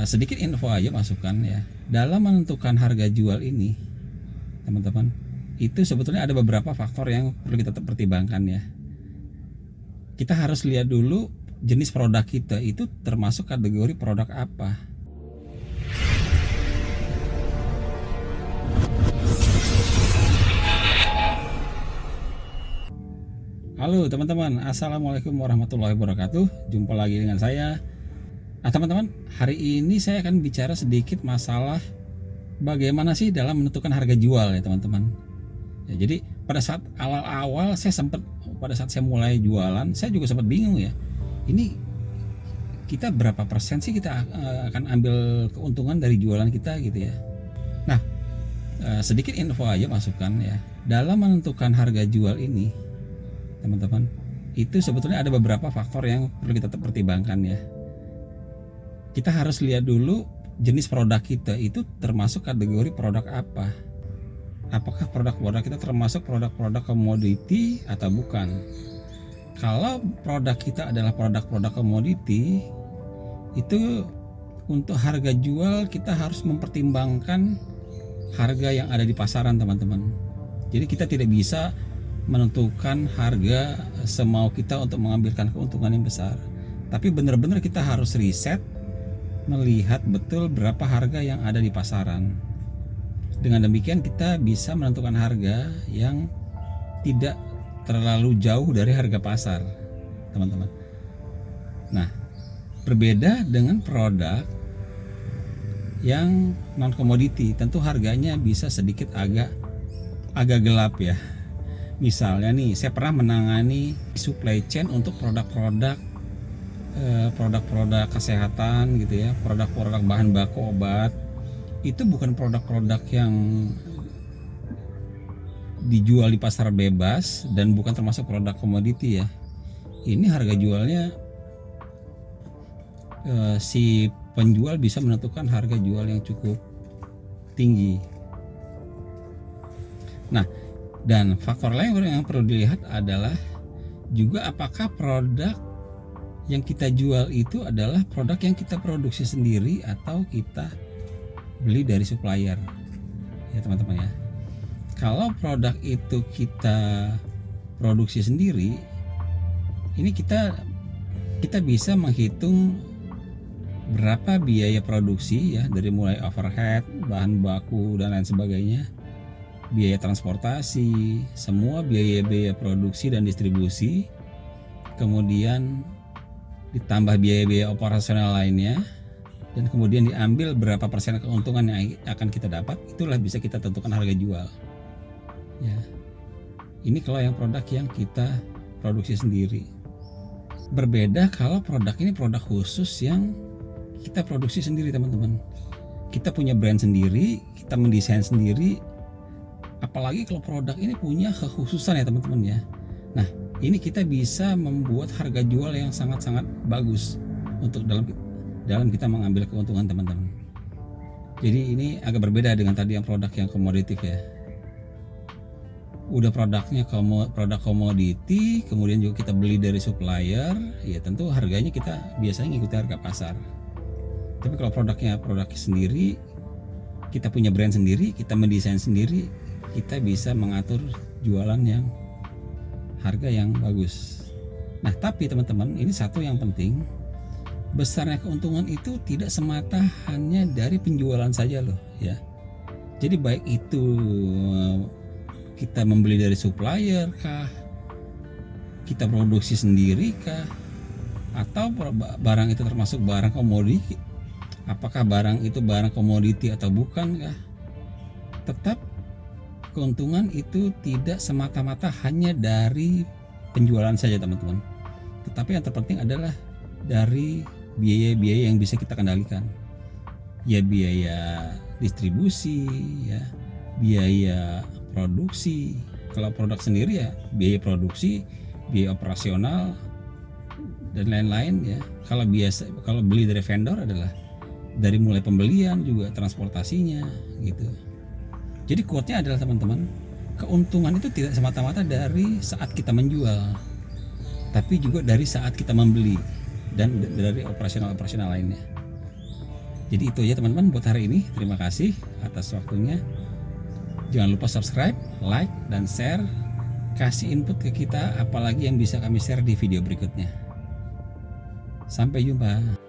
Sedikit info aja masukan ya. Dalam menentukan harga jual ini, teman-teman, itu sebetulnya ada beberapa faktor yang perlu kita pertimbangkan ya. Kita harus lihat dulu jenis produk kita itu termasuk kategori produk apa. Halo teman-teman, assalamualaikum warahmatullahi wabarakatuh. Jumpa lagi dengan saya. Teman-teman, hari ini saya akan bicara sedikit masalah bagaimana sih dalam menentukan harga jual ya teman-teman. Ya, jadi pada saat awal-awal pada saat saya mulai jualan, saya juga sempat bingung ya. Ini kita berapa persen sih kita akan ambil keuntungan dari jualan kita gitu ya. Nah, sedikit info aja masukan ya. Dalam menentukan harga jual ini, teman-teman, itu sebetulnya ada beberapa faktor yang perlu kita pertimbangkan ya. Kita harus lihat dulu jenis produk kita itu termasuk kategori produk apa. Apakah produk-produk kita termasuk produk-produk komoditi atau bukan. Kalau produk kita adalah produk-produk komoditi, itu untuk harga jual kita harus mempertimbangkan harga yang ada di pasaran teman-teman. Jadi kita tidak bisa menentukan harga semau kita untuk mengambilkan keuntungan yang besar. Tapi benar-benar kita harus riset, melihat betul berapa harga yang ada di pasaran. Dengan demikian kita bisa menentukan harga yang tidak terlalu jauh dari harga pasar, teman-teman. Nah, berbeda dengan produk yang non komoditi, tentu harganya bisa sedikit agak gelap ya. Misalnya nih, saya pernah menangani supply chain untuk produk-produk kesehatan gitu ya, produk-produk bahan baku obat. Itu bukan produk-produk yang dijual di pasar bebas dan bukan termasuk produk komoditi ya. Ini harga jualnya si penjual bisa menentukan harga jual yang cukup tinggi. Nah, dan faktor lain yang perlu dilihat adalah juga apakah produk yang kita jual itu adalah produk yang kita produksi sendiri atau kita beli dari supplier ya teman-teman ya. Kalau produk itu kita produksi sendiri, ini kita bisa menghitung berapa biaya produksi ya, dari mulai overhead, bahan baku dan lain sebagainya, biaya transportasi, semua biaya-biaya produksi dan distribusi, kemudian ditambah biaya-biaya operasional lainnya, dan kemudian diambil berapa persen keuntungan yang akan kita dapat. Itulah bisa kita tentukan harga jual ya. Ini kalau yang produk yang kita produksi sendiri. Berbeda kalau produk ini produk khusus yang kita produksi sendiri teman-teman. Kita punya brand sendiri, kita mendesain sendiri. Apalagi kalau produk ini punya kekhususan ya teman-teman ya. Nah, ini kita bisa membuat harga jual yang sangat-sangat bagus untuk dalam kita mengambil keuntungan teman-teman. Jadi ini agak berbeda dengan tadi yang produk yang komoditif ya. Udah produknya produk komoditi, kemudian juga kita beli dari supplier, ya tentu harganya kita biasanya ngikuti harga pasar. Tapi kalau produknya produk sendiri, kita punya brand sendiri, kita mendesain sendiri, kita bisa mengatur jualan yang harga yang bagus. Nah, tapi teman-teman, ini satu yang penting, besarnya keuntungan itu tidak semata hanya dari penjualan saja loh ya. Jadi baik itu kita membeli dari supplier kah, kita produksi sendiri kah, atau barang itu termasuk barang komoditi, apakah barang itu barang komoditi atau bukan kah, tetap keuntungan itu tidak semata-mata hanya dari penjualan saja teman-teman. Tetapi yang terpenting adalah dari biaya-biaya yang bisa kita kendalikan. Ya biaya distribusi, ya biaya produksi. Kalau produk sendiri ya biaya produksi, biaya operasional dan lain-lain ya. Kalau beli dari vendor adalah dari mulai pembelian juga transportasinya gitu. Jadi quote-nya adalah teman-teman, keuntungan itu tidak semata-mata dari saat kita menjual, tapi juga dari saat kita membeli dan dari operasional lainnya. Jadi itu aja teman-teman buat hari ini. Terima kasih atas waktunya. Jangan lupa subscribe, like, dan share. Kasih input ke kita apalagi yang bisa kami share di video berikutnya. Sampai jumpa.